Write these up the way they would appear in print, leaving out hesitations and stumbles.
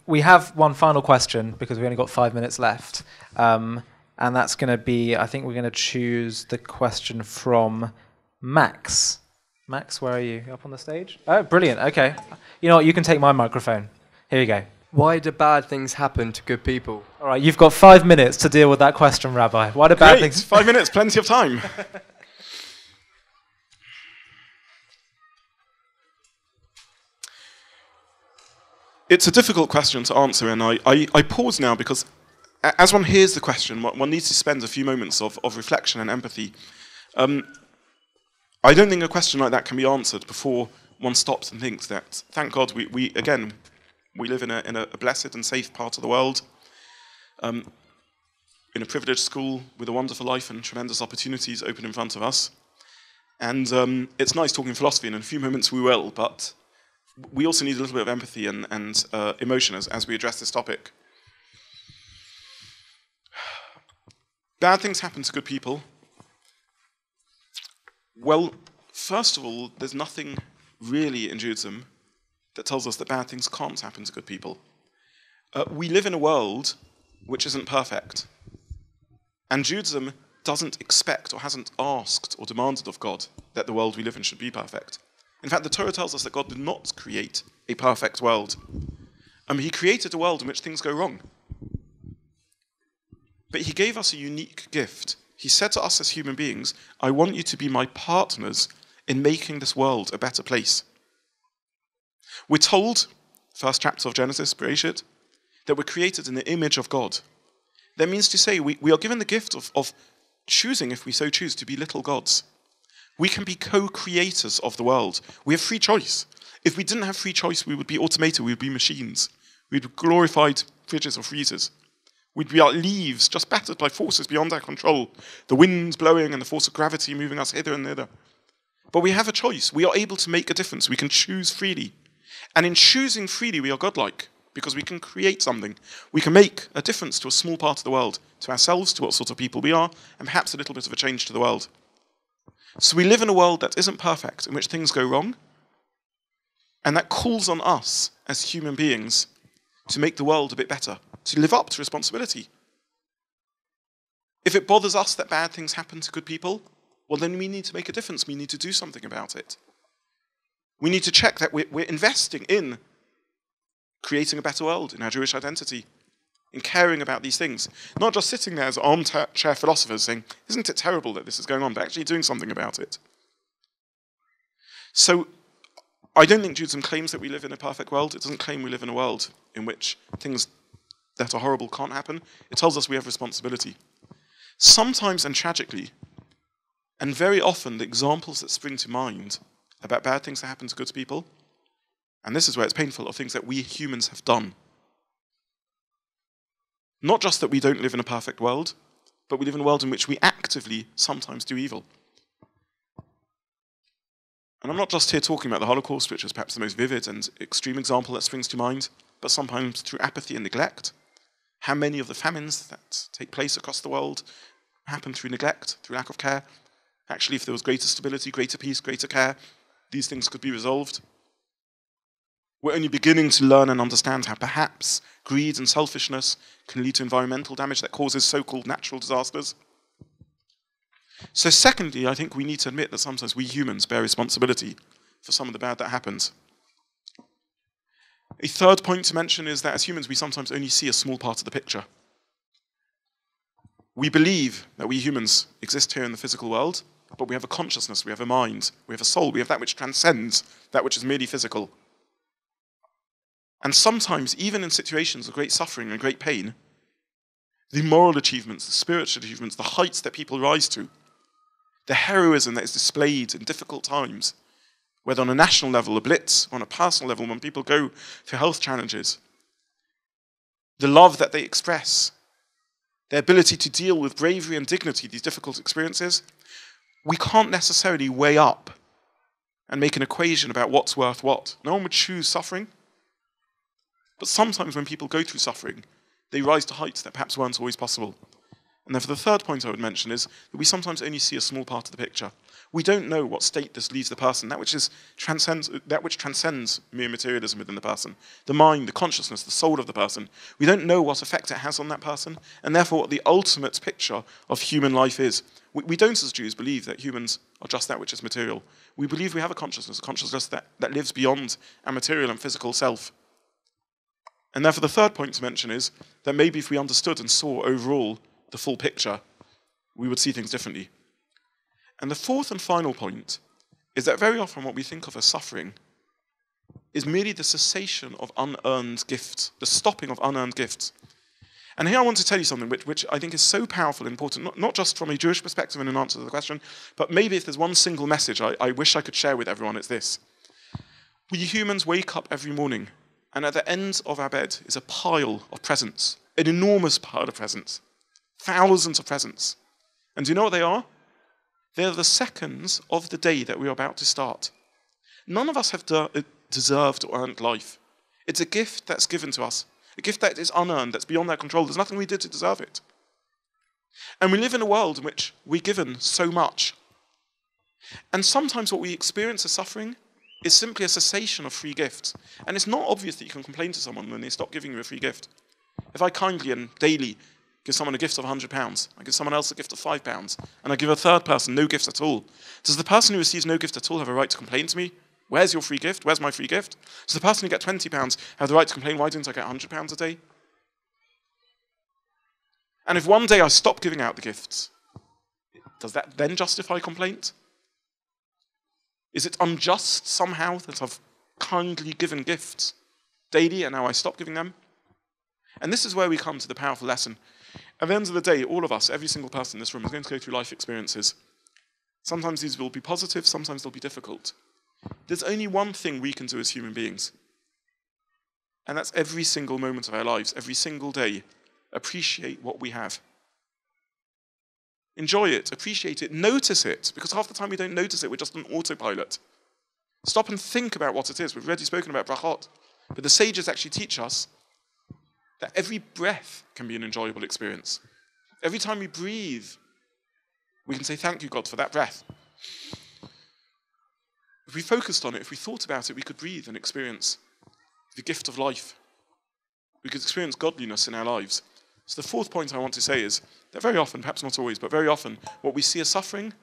We have one final question because we only got 5 minutes left. And that's going to be, I think we're going to choose the question from Max. Max, where are you? Up on the stage? Oh, brilliant. Okay. You know what? You can take my microphone. Here you go. Why do bad things happen to good people? All right, you've got 5 minutes to deal with that question, Rabbi. Why do bad things... 5 minutes, plenty of time. It's a difficult question to answer, and I pause now because as one hears the question, one needs to spend a few moments of reflection and empathy. I don't think a question like that can be answered before one stops and thinks that, thank God, we live in a blessed and safe part of the world, in a privileged school with a wonderful life and tremendous opportunities open in front of us. And it's nice talking philosophy, and in a few moments we will, but we also need a little bit of empathy and emotion as we address this topic. Bad things happen to good people. Well, first of all, there's nothing really in Judaism that tells us that bad things can't happen to good people. We live in a world which isn't perfect. And Judaism doesn't expect or hasn't asked or demanded of God that the world we live in should be perfect. In fact, the Torah tells us that God did not create a perfect world. He created a world in which things go wrong. But he gave us a unique gift. He said to us as human beings, I want you to be my partners in making this world a better place. We're told, first chapter of Genesis, Bereshit, that we're created in the image of God. That means to say we are given the gift of choosing, if we so choose, to be little gods. We can be co-creators of the world. We have free choice. If we didn't have free choice, we would be automated, we would be machines. We'd be glorified fridges or freezers. We'd be like leaves, just battered by forces beyond our control. The winds blowing and the force of gravity moving us hither and thither. But we have a choice. We are able to make a difference. We can choose freely. And in choosing freely, we are godlike, because we can create something. We can make a difference to a small part of the world, to ourselves, to what sort of people we are, and perhaps a little bit of a change to the world. So we live in a world that isn't perfect, in which things go wrong, and that calls on us as human beings to make the world a bit better, to live up to responsibility. If it bothers us that bad things happen to good people, well, then we need to make a difference. We need to do something about it. We need to check that we're investing in creating a better world, in our Jewish identity, in caring about these things. Not just sitting there as armchair philosophers saying, isn't it terrible that this is going on, but actually doing something about it. So I don't think Judaism claims that we live in a perfect world. It doesn't claim we live in a world in which things that are horrible can't happen. It tells us we have responsibility. Sometimes, and tragically, and very often, the examples that spring to mind about bad things that happen to good people, and this is where it's painful, are things that we humans have done. Not just that we don't live in a perfect world, but we live in a world in which we actively sometimes do evil. And I'm not just here talking about the Holocaust, which is perhaps the most vivid and extreme example that springs to mind, but sometimes through apathy and neglect. How many of the famines that take place across the world happen through neglect, through lack of care? Actually, if there was greater stability, greater peace, greater care, these things could be resolved. We're only beginning to learn and understand how perhaps greed and selfishness can lead to environmental damage that causes so-called natural disasters. So secondly, I think we need to admit that sometimes we humans bear responsibility for some of the bad that happens. A third point to mention is that as humans, we sometimes only see a small part of the picture. We believe that we humans exist here in the physical world, but we have a consciousness, we have a mind, we have a soul, we have that which transcends that which is merely physical. And sometimes, even in situations of great suffering and great pain, the moral achievements, the spiritual achievements, the heights that people rise to, the heroism that is displayed in difficult times, whether on a national level, a blitz, or on a personal level, when people go through health challenges, the love that they express, their ability to deal with bravery and dignity these difficult experiences, we can't necessarily weigh up and make an equation about what's worth what. No one would choose suffering. But sometimes when people go through suffering, they rise to heights that perhaps weren't always possible. And therefore the third point I would mention is that we sometimes only see a small part of the picture. We don't know what state this leaves the person, that which transcends mere materialism within the person, the mind, the consciousness, the soul of the person. We don't know what effect it has on that person, and therefore what the ultimate picture of human life is. We don't, as Jews, believe that humans are just that which is material. We believe we have a consciousness that lives beyond our material and physical self. And therefore the third point to mention is that maybe if we understood and saw overall the full picture, we would see things differently. And the fourth and final point is that very often what we think of as suffering is merely the cessation of unearned gifts, the stopping of unearned gifts. And here I want to tell you something which I think is so powerful and important, not just from a Jewish perspective in an answer to the question, but maybe if there's one single message I wish I could share with everyone, it's this. We humans wake up every morning, and at the end of our bed is a pile of presents, an enormous pile of presents, thousands of presents. And do you know what they are? They are the seconds of the day that we are about to start. None of us have deserved or earned life. It's a gift that's given to us, a gift that is unearned, that's beyond our control. There's nothing we did to deserve it. And we live in a world in which we're given so much. And sometimes what we experience as suffering is simply a cessation of free gifts. And it's not obvious that you can complain to someone when they stop giving you a free gift. If I kindly and daily give someone a gift of £100, I give someone else a gift of £5, and I give a third person no gift at all, does the person who receives no gift at all have a right to complain to me? Where's your free gift? Where's my free gift? Does the person who gets £20 have the right to complain, why didn't I get £100 a day? And if one day I stop giving out the gifts, does that then justify complaint? Is it unjust somehow that I've kindly given gifts daily and now I stop giving them? And this is where we come to the powerful lesson. At the end of the day, all of us, every single person in this room is going to go through life experiences. Sometimes these will be positive, sometimes they'll be difficult. There's only one thing we can do as human beings. And that's every single moment of our lives, every single day, appreciate what we have. Enjoy it, appreciate it, notice it, because half the time we don't notice it, we're just on autopilot. Stop and think about what it is. We've already spoken about brachot, but the sages actually teach us that every breath can be an enjoyable experience. Every time we breathe, we can say, thank you, God, for that breath. If we focused on it, if we thought about it, we could breathe and experience the gift of life. We could experience godliness in our lives. So the fourth point I want to say is that very often, perhaps not always, but very often, what we see as suffering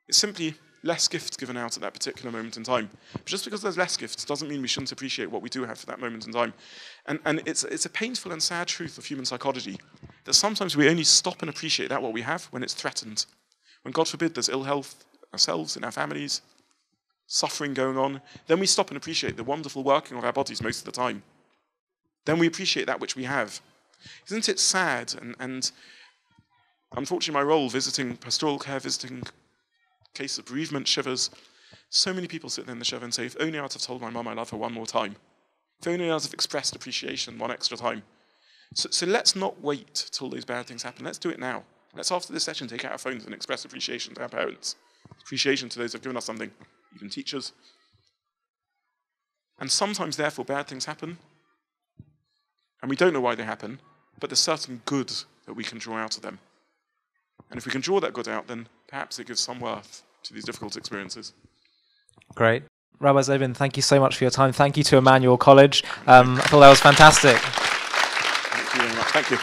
is simply less gifts given out at that particular moment in time. But just because there's less gifts doesn't mean we shouldn't appreciate what we do have for that moment in time. And it's a painful and sad truth of human psychology that sometimes we only stop and appreciate that what we have when it's threatened. When, God forbid, there's ill health ourselves, in our families, suffering going on, then we stop and appreciate the wonderful working of our bodies most of the time. Then we appreciate that which we have. Isn't it sad? And unfortunately, my role visiting pastoral care, visiting case of bereavement shivers, so many people sit there in the shiver and say, if only I'd have told my mum I love her one more time. If only I'd have expressed appreciation one extra time. So let's not wait till those bad things happen. Let's do it now. Let's, after this session, take out our phones and express appreciation to our parents. Appreciation to those who have given us something, even teachers. And sometimes, therefore, bad things happen. And we don't know why they happen, but there's certain good that we can draw out of them. And if we can draw that good out, then perhaps it gives some worth to these difficult experiences. Great. Rabbi Zobin, thank you so much for your time. Thank you to Immanuel College. I thought that was fantastic. Thank you very much. Thank you.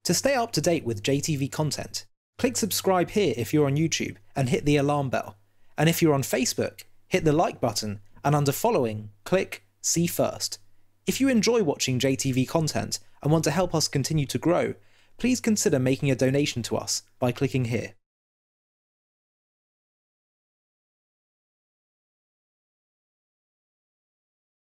To stay up to date with JTV content, click subscribe here if you're on YouTube and hit the alarm bell. And if you're on Facebook, hit the like button, and under following, click see first. If you enjoy watching JTV content and want to help us continue to grow, please consider making a donation to us by clicking here.